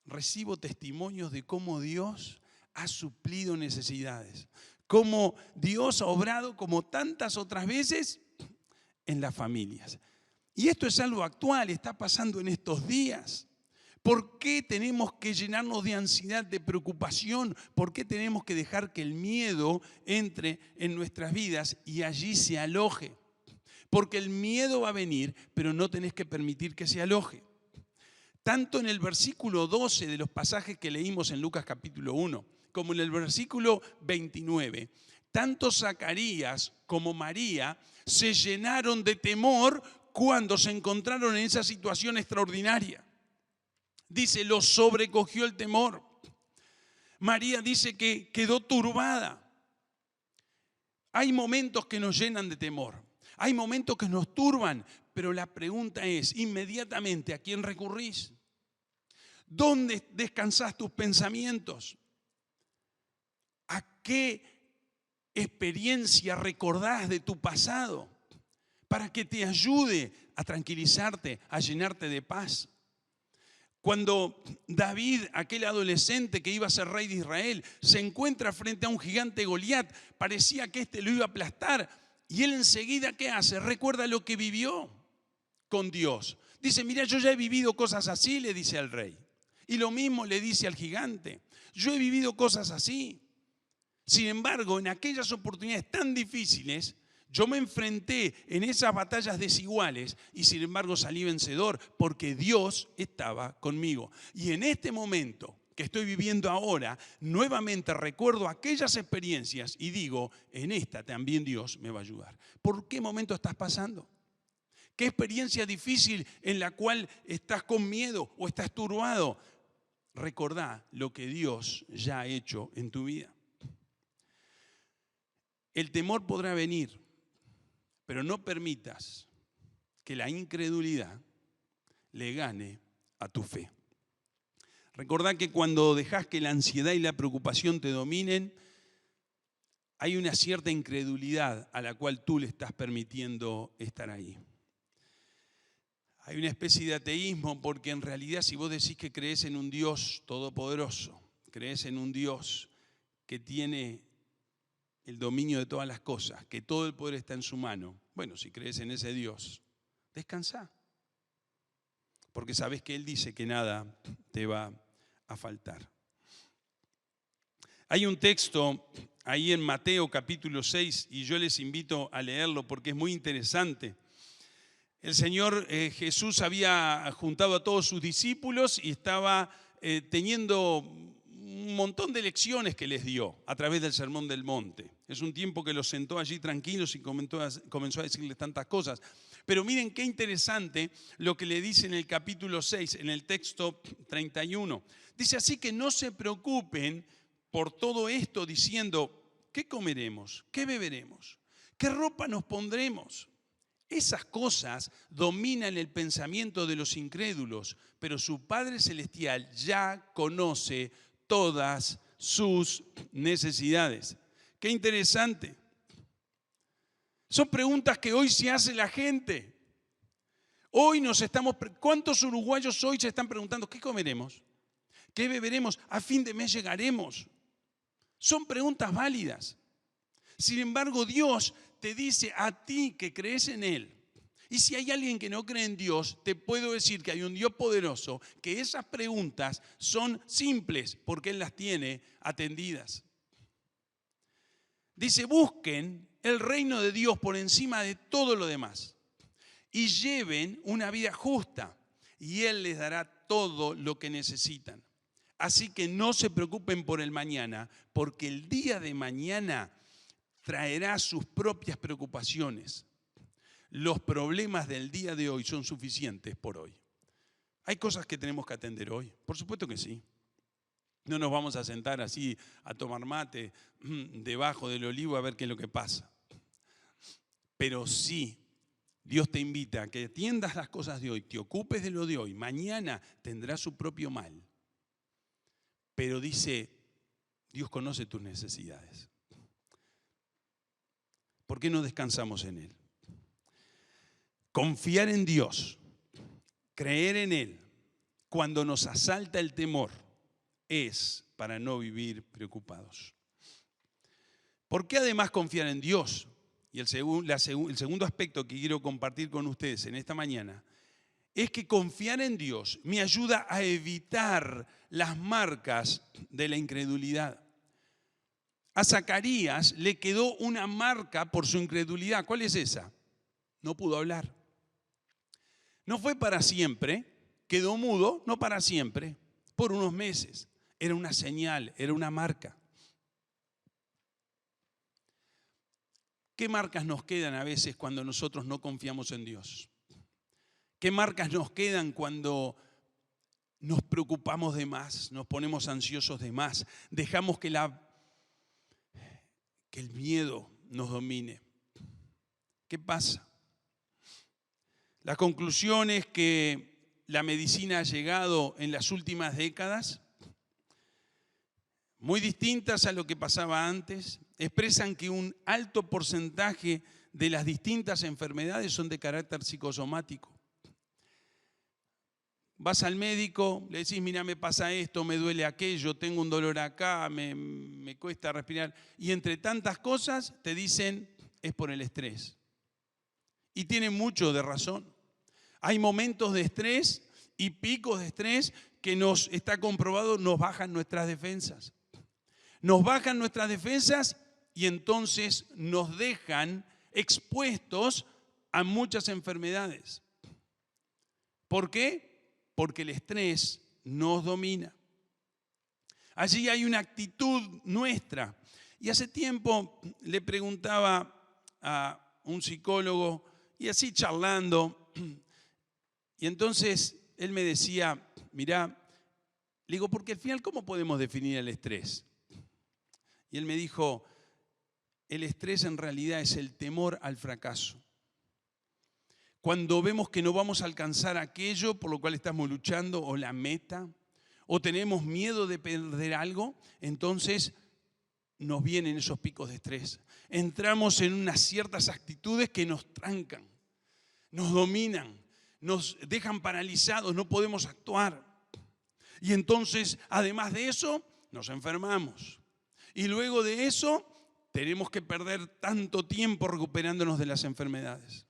Speaker 1: recibo testimonios de cómo Dios ha suplido necesidades, cómo Dios ha obrado como tantas otras veces en las familias. Y esto es algo actual, está pasando en estos días. ¿Por qué tenemos que llenarnos de ansiedad, de preocupación? ¿Por qué tenemos que dejar que el miedo entre en nuestras vidas y allí se aloje? Porque el miedo va a venir, pero no tenés que permitir que se aloje. Tanto en el versículo 12 de los pasajes que leímos en Lucas capítulo 1, como en el versículo 29, tanto Zacarías como María se llenaron de temor cuando se encontraron en esa situación extraordinaria. Dice, los sobrecogió el temor. María dice que quedó turbada. Hay momentos que nos llenan de temor. Hay momentos que nos turban, pero la pregunta es, inmediatamente, ¿a quién recurrís? ¿Dónde descansás tus pensamientos? ¿A qué experiencia recordás de tu pasado para que te ayude a tranquilizarte, a llenarte de paz? Cuando David, aquel adolescente que iba a ser rey de Israel, se encuentra frente a un gigante Goliat, parecía que lo iba a aplastar, y él enseguida, ¿qué hace? Recuerda lo que vivió con Dios. Dice, mira, yo ya he vivido cosas así, le dice al rey. Y lo mismo le dice al gigante, yo he vivido cosas así. Sin embargo, en aquellas oportunidades tan difíciles, yo me enfrenté en esas batallas desiguales y sin embargo salí vencedor porque Dios estaba conmigo. Y en este momento que estoy viviendo ahora, nuevamente recuerdo aquellas experiencias y digo, en esta también Dios me va a ayudar. ¿Por qué momento estás pasando? ¿Qué experiencia difícil en la cual estás con miedo o estás turbado? Recordá lo que Dios ya ha hecho en tu vida. El temor podrá venir, pero no permitas que la incredulidad le gane a tu fe. Recordá que cuando dejas que la ansiedad y la preocupación te dominen, hay una cierta incredulidad a la cual tú le estás permitiendo estar ahí. Hay una especie de ateísmo porque en realidad si vos decís que crees en un Dios todopoderoso, crees en un Dios que tiene el dominio de todas las cosas, que todo el poder está en su mano, bueno, si crees en ese Dios, descansá. Porque sabes que Él dice que nada te va a faltar. Hay un texto ahí en Mateo capítulo 6 y yo les invito a leerlo porque es muy interesante. El Señor Jesús había juntado a todos sus discípulos y estaba teniendo un montón de lecciones que les dio a través del Sermón del Monte. Es un tiempo que los sentó allí tranquilos y comenzó a decirles tantas cosas. Pero miren qué interesante lo que le dice en el capítulo 6, en el texto 31. Dice, así que no se preocupen por todo esto diciendo, ¿qué comeremos? ¿Qué beberemos? ¿Qué ropa nos pondremos? Esas cosas dominan el pensamiento de los incrédulos, pero su Padre Celestial ya conoce todas sus necesidades. Qué interesante. Son preguntas que hoy se hace la gente. Hoy ¿cuántos uruguayos hoy se están preguntando qué comeremos? ¿Qué beberemos? ¿A fin de mes llegaremos? Son preguntas válidas. Sin embargo, Dios te dice a ti que crees en Él. Y si hay alguien que no cree en Dios, te puedo decir que hay un Dios poderoso, que esas preguntas son simples porque Él las tiene atendidas. Dice, busquen el reino de Dios por encima de todo lo demás y lleven una vida justa y Él les dará todo lo que necesitan. Así que no se preocupen por el mañana, porque el día de mañana traerá sus propias preocupaciones. Los problemas del día de hoy son suficientes por hoy. ¿Hay cosas que tenemos que atender hoy? Por supuesto que sí. No nos vamos a sentar así a tomar mate debajo del olivo a ver qué es lo que pasa. Pero sí, Dios te invita a que atiendas las cosas de hoy, te ocupes de lo de hoy. Mañana tendrás su propio mal. Pero dice, Dios conoce tus necesidades. ¿Por qué no descansamos en Él? Confiar en Dios, creer en Él, cuando nos asalta el temor, es para no vivir preocupados. ¿Por qué además confiar en Dios? Y el segundo aspecto que quiero compartir con ustedes en esta mañana es que confiar en Dios me ayuda a evitar las marcas de la incredulidad. A Zacarías le quedó una marca por su incredulidad. ¿Cuál es esa? No pudo hablar. No fue para siempre, quedó mudo, no para siempre, por unos meses. Era una señal, era una marca. ¿Qué marcas nos quedan a veces cuando nosotros no confiamos en Dios? ¿Qué marcas nos quedan cuando nos preocupamos de más, nos ponemos ansiosos de más, dejamos que el miedo nos domine. ¿Qué pasa? La conclusión es que la medicina ha llegado en las últimas décadas, muy distintas a lo que pasaba antes, expresan que un alto porcentaje de las distintas enfermedades son de carácter psicosomático. Vas al médico, le decís, mira, me pasa esto, me duele aquello, tengo un dolor acá, me cuesta respirar. Y entre tantas cosas te dicen, es por el estrés. Y tienen mucho de razón. Hay momentos de estrés y picos de estrés que está comprobado, nos bajan nuestras defensas. Nos bajan nuestras defensas y entonces nos dejan expuestos a muchas enfermedades. ¿Por qué? Porque el estrés nos domina. Allí hay una actitud nuestra. Y hace tiempo le preguntaba a un psicólogo, y así charlando, y entonces él me decía, mirá, le digo, porque al final, ¿cómo podemos definir el estrés? Y él me dijo, el estrés en realidad es el temor al fracaso. Cuando vemos que no vamos a alcanzar aquello por lo cual estamos luchando, o la meta, o tenemos miedo de perder algo, entonces nos vienen esos picos de estrés. Entramos en unas ciertas actitudes que nos trancan, nos dominan, nos dejan paralizados, no podemos actuar. Y entonces, además de eso, nos enfermamos. Y luego de eso, tenemos que perder tanto tiempo recuperándonos de las enfermedades.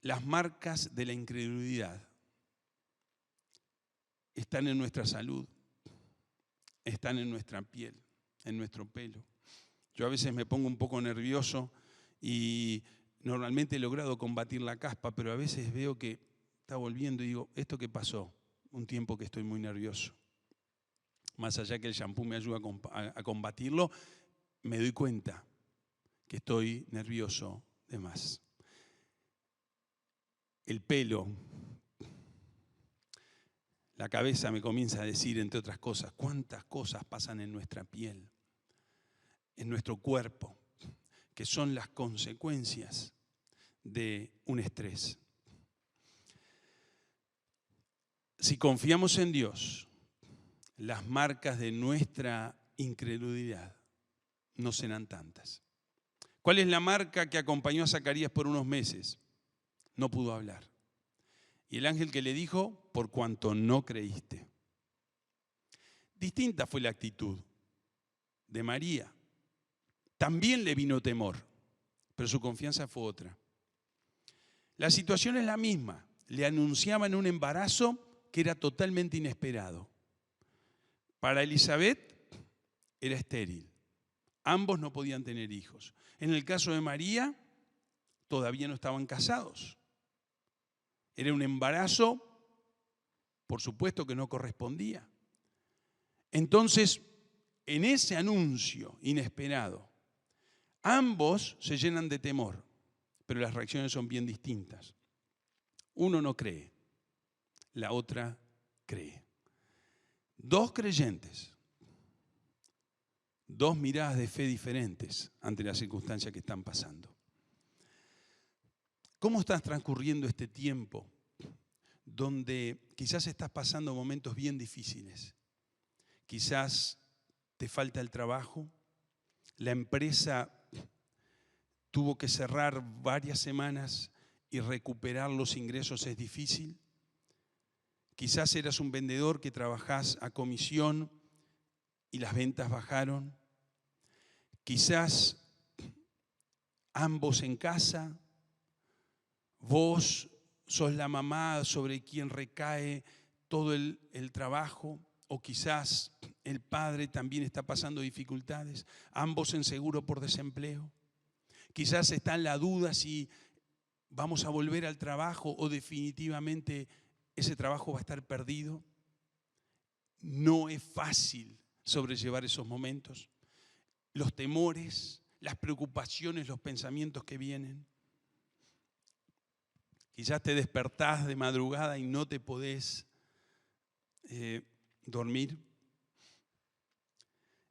Speaker 1: Las marcas de la incredulidad están en nuestra salud, están en nuestra piel, en nuestro pelo. Yo a veces me pongo un poco nervioso y normalmente he logrado combatir la caspa, pero a veces veo que está volviendo y digo, ¿esto qué pasó? Un tiempo que estoy muy nervioso. Más allá que el shampoo me ayuda a combatirlo, me doy cuenta que estoy nervioso de más. El pelo, la cabeza me comienza a decir, entre otras cosas, cuántas cosas pasan en nuestra piel, en nuestro cuerpo, que son las consecuencias de un estrés. Si confiamos en Dios, las marcas de nuestra incredulidad no serán tantas. ¿Cuál es la marca que acompañó a Zacarías por unos meses? No pudo hablar. Y el ángel que le dijo, por cuanto no creíste. Distinta fue la actitud de María. También le vino temor, pero su confianza fue otra. La situación es la misma. Le anunciaban un embarazo que era totalmente inesperado. Para Elizabeth era estéril. Ambos no podían tener hijos. En el caso de María, todavía no estaban casados. Era un embarazo, por supuesto que no correspondía. Entonces, en ese anuncio inesperado, ambos se llenan de temor, pero las reacciones son bien distintas. Uno no cree, la otra cree. Dos creyentes, dos miradas de fe diferentes ante las circunstancias que están pasando. ¿Cómo estás transcurriendo este tiempo donde quizás estás pasando momentos bien difíciles? Quizás te falta el trabajo, la empresa tuvo que cerrar varias semanas y recuperar los ingresos es difícil. Quizás eras un vendedor que trabajás a comisión y las ventas bajaron. Quizás ambos en casa, vos sos la mamá sobre quien recae todo el trabajo, o quizás el padre también está pasando dificultades, ambos en seguro por desempleo. Quizás está en la duda si vamos a volver al trabajo o definitivamente ese trabajo va a estar perdido. No es fácil sobrellevar esos momentos. Los temores, las preocupaciones, los pensamientos que vienen. Quizás te despertás de madrugada y no te podés dormir.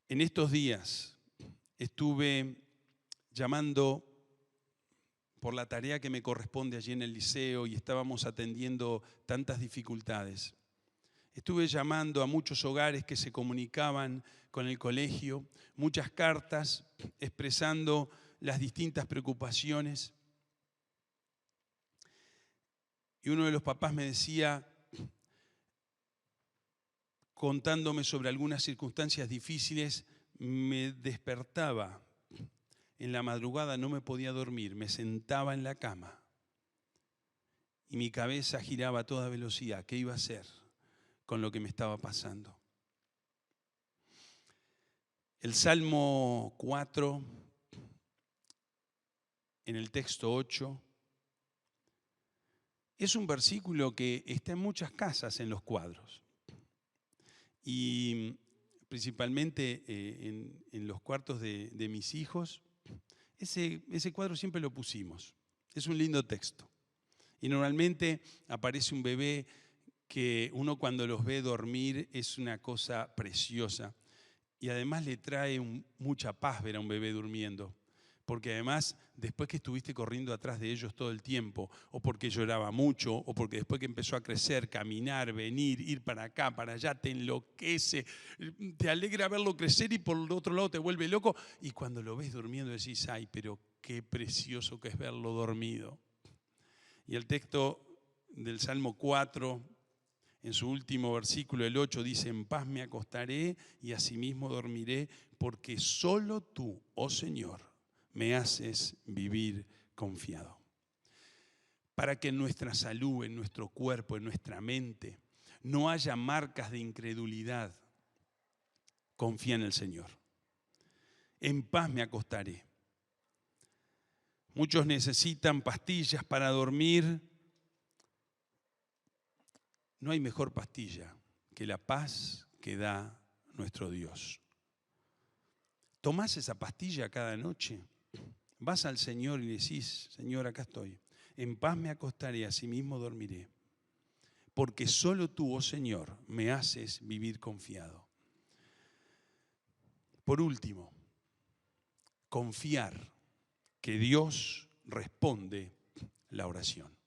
Speaker 1: En estos días estuve llamando por la tarea que me corresponde allí en el liceo y estábamos atendiendo tantas dificultades. Estuve llamando a muchos hogares que se comunicaban con el colegio, muchas cartas expresando las distintas preocupaciones. Y uno de los papás me decía, contándome sobre algunas circunstancias difíciles, me despertaba en la madrugada, no me podía dormir, me sentaba en la cama y mi cabeza giraba a toda velocidad. ¿Qué iba a hacer con lo que me estaba pasando? El Salmo 4, en el texto 8, es un versículo que está en muchas casas en los cuadros. Y principalmente en los cuartos de mis hijos, ese cuadro siempre lo pusimos. Es un lindo texto. Y normalmente aparece un bebé que uno cuando los ve dormir es una cosa preciosa. Y además le trae mucha paz ver a un bebé durmiendo. Porque además, después que estuviste corriendo atrás de ellos todo el tiempo, o porque lloraba mucho, o porque después que empezó a crecer, caminar, venir, ir para acá, para allá, te enloquece, te alegra verlo crecer y por el otro lado te vuelve loco. Y cuando lo ves durmiendo decís, ay, pero qué precioso que es verlo dormido. Y el texto del Salmo 4, en su último versículo, el 8, dice, en paz me acostaré y asimismo dormiré, porque solo tú, oh Señor, me haces vivir confiado. Para que en nuestra salud, en nuestro cuerpo, en nuestra mente, no haya marcas de incredulidad, confía en el Señor. En paz me acostaré. Muchos necesitan pastillas para dormir. No hay mejor pastilla que la paz que da nuestro Dios. ¿Tomás esa pastilla cada noche? Vas al Señor y le decís, Señor, acá estoy. En paz me acostaré, asimismo dormiré. Porque solo tú, oh Señor, me haces vivir confiado. Por último, confiar que Dios responde la oración.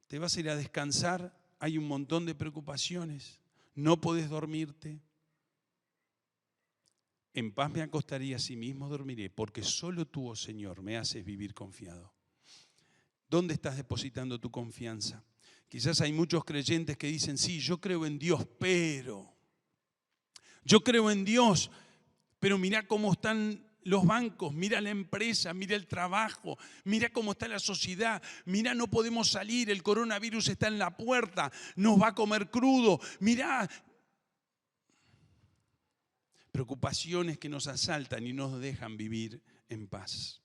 Speaker 1: Te vas a ir a descansar, hay un montón de preocupaciones, no podés dormirte. En paz me acostaré y asimismo dormiré, porque solo tú, oh Señor, me haces vivir confiado. ¿Dónde estás depositando tu confianza? Quizás hay muchos creyentes que dicen, sí, yo creo en Dios, pero mirá cómo están los bancos, mira la empresa, mira el trabajo, mira cómo está la sociedad, mira no podemos salir, el coronavirus está en la puerta, nos va a comer crudo, mirá. Preocupaciones que nos asaltan y nos dejan vivir en paz.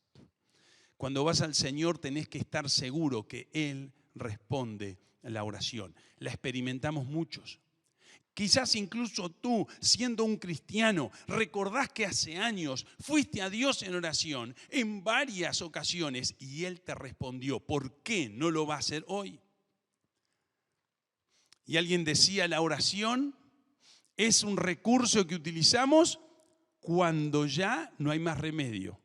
Speaker 1: Cuando vas al Señor tenés que estar seguro que Él responde a la oración. La experimentamos muchos. Quizás incluso tú, siendo un cristiano, recordás que hace años fuiste a Dios en oración en varias ocasiones y Él te respondió. ¿Por qué no lo va a hacer hoy? Y alguien decía, la oración es un recurso que utilizamos cuando ya no hay más remedio,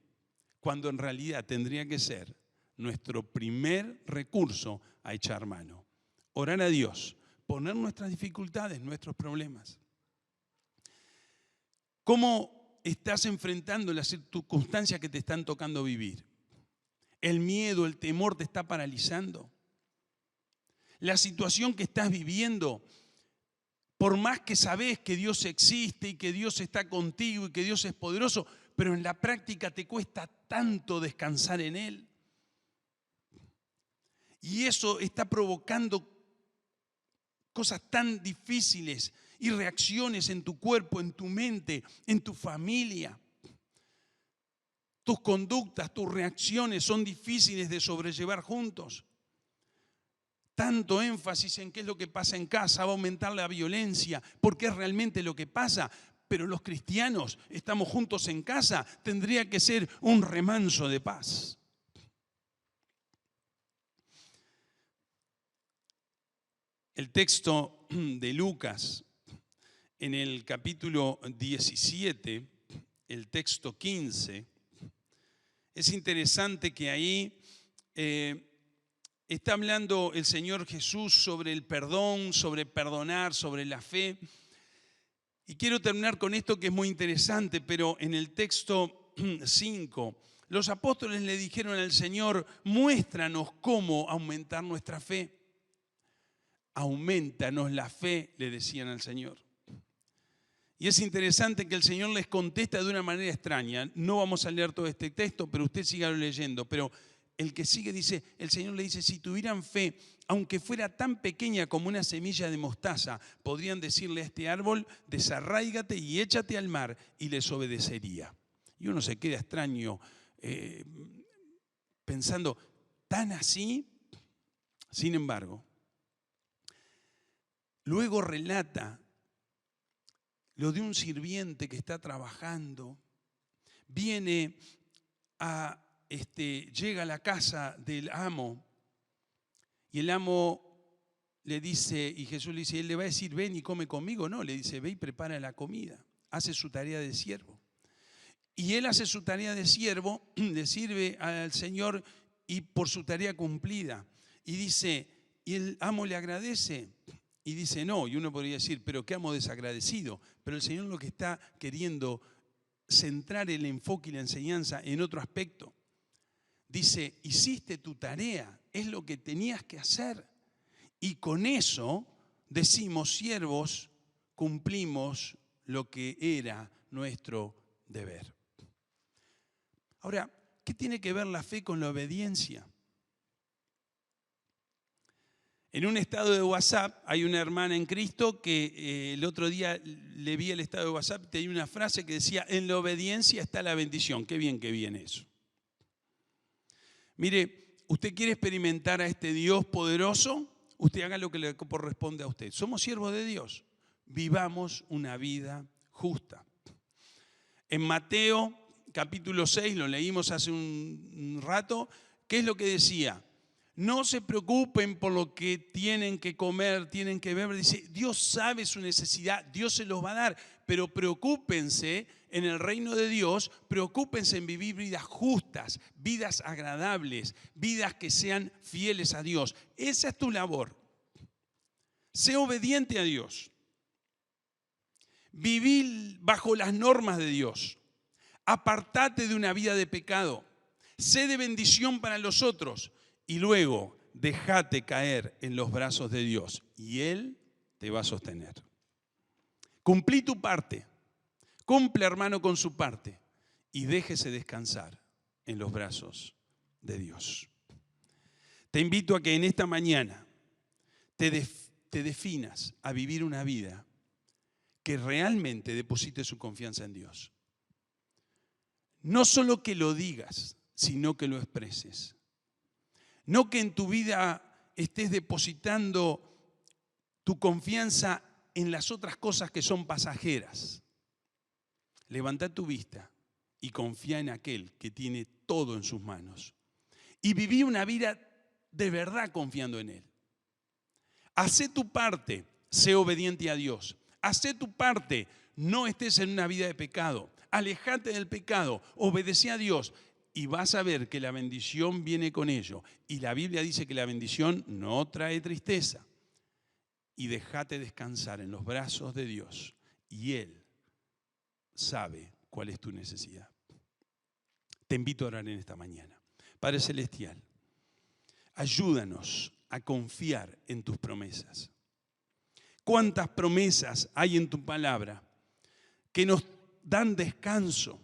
Speaker 1: cuando en realidad tendría que ser nuestro primer recurso a echar mano. Orar a Dios, poner nuestras dificultades, nuestros problemas. ¿Cómo estás enfrentando las circunstancias que te están tocando vivir? ¿El miedo, el temor te está paralizando? La situación que estás viviendo, por más que sabés que Dios existe y que Dios está contigo y que Dios es poderoso, pero en la práctica te cuesta tanto descansar en Él. Y eso está provocando cosas tan difíciles y reacciones en tu cuerpo, en tu mente, en tu familia. Tus conductas, tus reacciones son difíciles de sobrellevar juntos. Tanto énfasis en qué es lo que pasa en casa, va a aumentar la violencia, porque es realmente lo que pasa. Pero los cristianos estamos juntos en casa, tendría que ser un remanso de paz. el texto de Lucas en el capítulo 17, el texto 15, es interesante que ahí está hablando el Señor Jesús sobre el perdón, sobre perdonar, sobre la fe. Y quiero terminar con esto que es muy interesante, pero en el texto 5, los apóstoles le dijeron al Señor, muéstranos cómo aumentar nuestra fe. Aumentanos la fe, le decían al Señor. Y es interesante que el Señor les contesta de una manera extraña. No vamos a leer todo este texto, pero usted siga leyendo. Pero el que sigue dice, el Señor le dice, si tuvieran fe, aunque fuera tan pequeña como una semilla de mostaza, podrían decirle a este árbol, desarráigate y échate al mar, y les obedecería. Y uno se queda extraño pensando, ¿tan así? Sin embargo, luego relata lo de un sirviente que está trabajando, llega a la casa del amo y el amo le dice, y Jesús le dice, él le va a decir, ven y come conmigo. No, le dice, ve y prepara la comida, hace su tarea de siervo. Y él hace su tarea de siervo, le sirve al Señor y por su tarea cumplida. Y dice, y el amo le agradece. Y dice, no, y uno podría decir, pero qué amo desagradecido. Pero el Señor lo que está queriendo centrar el enfoque y la enseñanza en otro aspecto. Dice, hiciste tu tarea, es lo que tenías que hacer. Y con eso decimos, siervos, cumplimos lo que era nuestro deber. Ahora, ¿qué tiene que ver la fe con la obediencia? En un estado de WhatsApp hay una hermana en Cristo que el otro día le vi el estado de WhatsApp y tenía una frase que decía, en la obediencia está la bendición. Qué bien que viene eso. Mire, usted quiere experimentar a este Dios poderoso, usted haga lo que le corresponde a usted. Somos siervos de Dios, vivamos una vida justa. En Mateo capítulo 6, lo leímos hace un rato, ¿qué es lo que decía? No se preocupen por lo que tienen que comer, tienen que beber. Dice, Dios sabe su necesidad, Dios se los va a dar, pero preocúpense en el reino de Dios, preocúpense en vivir vidas justas, vidas agradables, vidas que sean fieles a Dios. Esa es tu labor. Sé obediente a Dios. Viví bajo las normas de Dios. Apartate de una vida de pecado. Sé de bendición para los otros. Y luego, déjate caer en los brazos de Dios y Él te va a sostener. Cumplí tu parte. Cumple, hermano, con su parte y déjese descansar en los brazos de Dios. Te invito a que en esta mañana te definas a vivir una vida que realmente deposite su confianza en Dios. No solo que lo digas, sino que lo expreses. No que en tu vida estés depositando tu confianza en las otras cosas que son pasajeras. Levanta tu vista y confía en aquel que tiene todo en sus manos. Y viví una vida de verdad confiando en Él. Hacé tu parte, sé obediente a Dios. Hacé tu parte, no estés en una vida de pecado. Alejate del pecado, obedece a Dios. Y vas a ver que la bendición viene con ello. Y la Biblia dice que la bendición no trae tristeza. Y déjate descansar en los brazos de Dios. Y Él sabe cuál es tu necesidad. Te invito a orar en esta mañana. Padre Celestial, ayúdanos a confiar en tus promesas. ¿Cuántas promesas hay en tu palabra que nos dan descanso,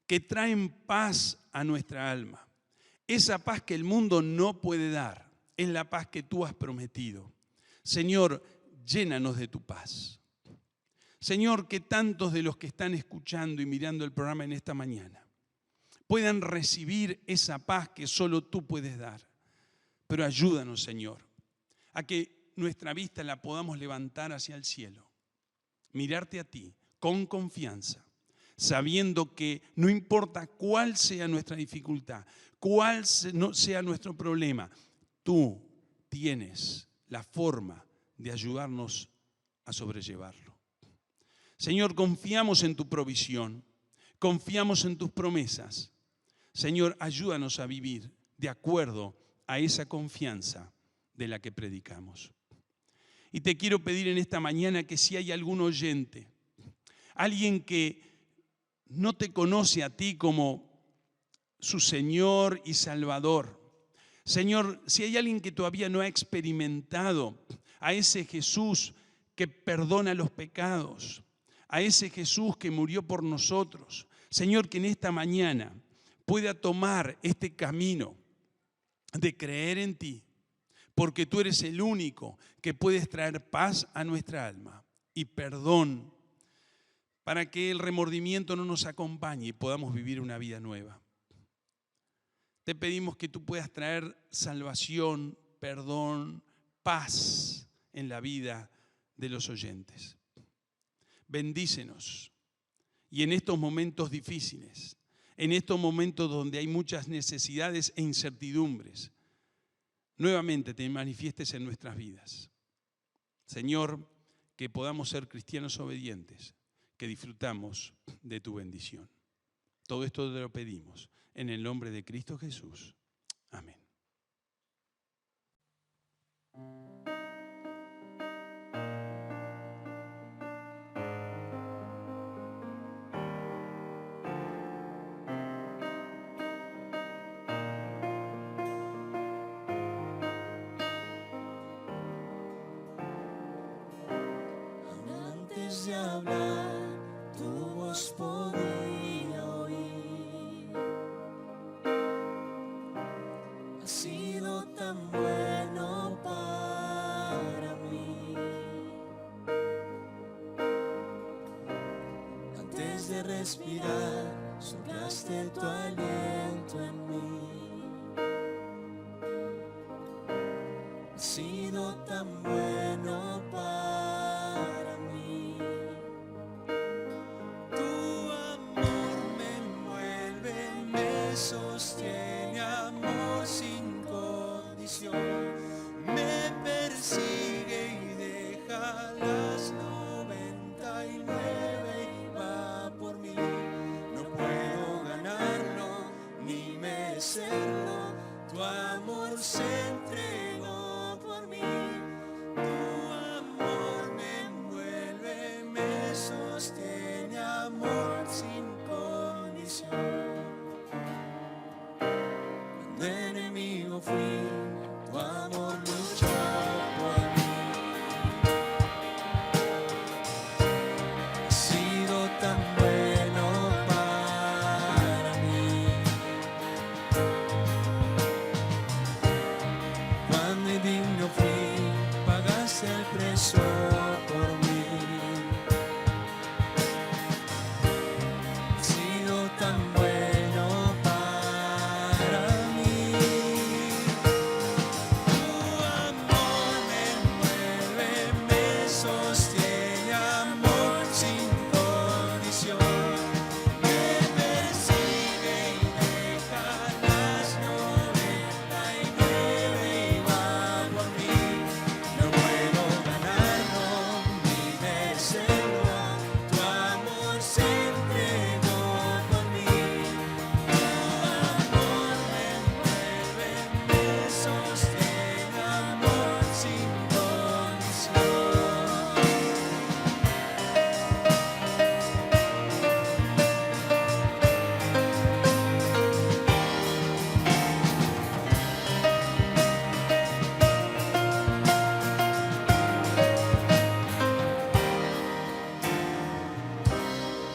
Speaker 1: que traen paz a nuestra alma? Esa paz que el mundo no puede dar es la paz que tú has prometido. Señor, llénanos de tu paz. Señor, que tantos de los que están escuchando y mirando el programa en esta mañana puedan recibir esa paz que solo tú puedes dar. Pero ayúdanos, Señor, a que nuestra vista la podamos levantar hacia el cielo, mirarte a ti con confianza, sabiendo que no importa cuál sea nuestra dificultad, cuál sea nuestro problema, tú tienes la forma de ayudarnos a sobrellevarlo. Señor, confiamos en tu provisión, confiamos en tus promesas. Señor, ayúdanos a vivir de acuerdo a esa confianza de la que predicamos. Y te quiero pedir en esta mañana que si hay algún oyente, alguien que no te conoce a ti como su Señor y Salvador, Señor, si hay alguien que todavía no ha experimentado a ese Jesús que perdona los pecados, a ese Jesús que murió por nosotros, Señor, que en esta mañana pueda tomar este camino de creer en ti, porque tú eres el único que puedes traer paz a nuestra alma y perdón para que el remordimiento no nos acompañe y podamos vivir una vida nueva. Te pedimos que tú puedas traer salvación, perdón, paz en la vida de los oyentes. Bendícenos. Y en estos momentos difíciles, en estos momentos donde hay muchas necesidades e incertidumbres, nuevamente te manifiestes en nuestras vidas. Señor, que podamos ser cristianos obedientes, que disfrutamos de tu bendición. Todo esto te lo pedimos en el nombre de Cristo Jesús. Amén.
Speaker 2: Antes de hablar, tu voz podía oír. Has sido tan bueno para mí. Antes de respirar, soplaste tu aliento en mí. Has sido tan bueno para mí. Tu amor me envuelve, me sostiene, amor sin condición. Me persigue y deja las 99 y va por mí. No puedo ganarlo ni merecerlo. Tu amor se entregó por mí. Tu amor me envuelve, me sostiene, amor sin condición. Cuando enemigo fui, tu amor luchó por mí. Has sido tan bueno para mí. Cuando indigno fui, pagaste el precio por mí. Has sido tan bueno para mí. Tu amor me envuelve, me sostiene, amor sin condición. Me persigue y deja las 99 y va por mí. No puedo ganarlo ni merecerlo. Tu amor se entregó por mí. Tu amor me envuelve, me sostiene, amor sin condición.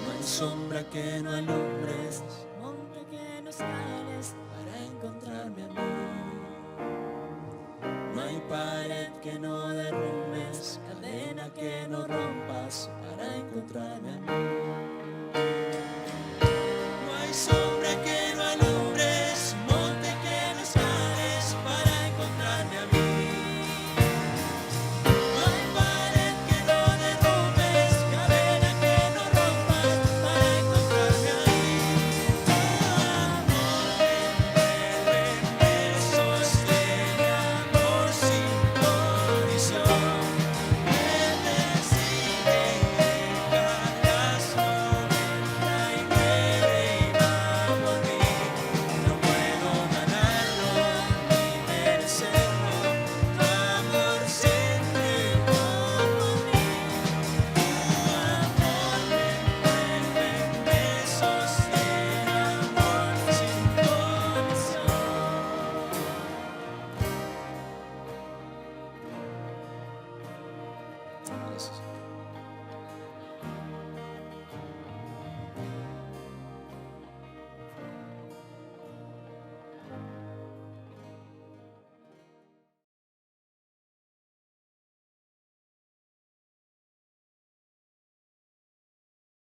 Speaker 2: No hay sombra que no alumbres, monte que no escales para encontrarme a mí. No hay pared que no derrumbes, cadena que no rompas para encontrarme a mí. No hay sombra que no alumbres, monte que no escales para encontrarme a mí. No hay pared que no derrumbes, cadena que no rompas para encontrarme ahí. Tu amor me envuelve, me sostiene, amor sin condición. Jesús.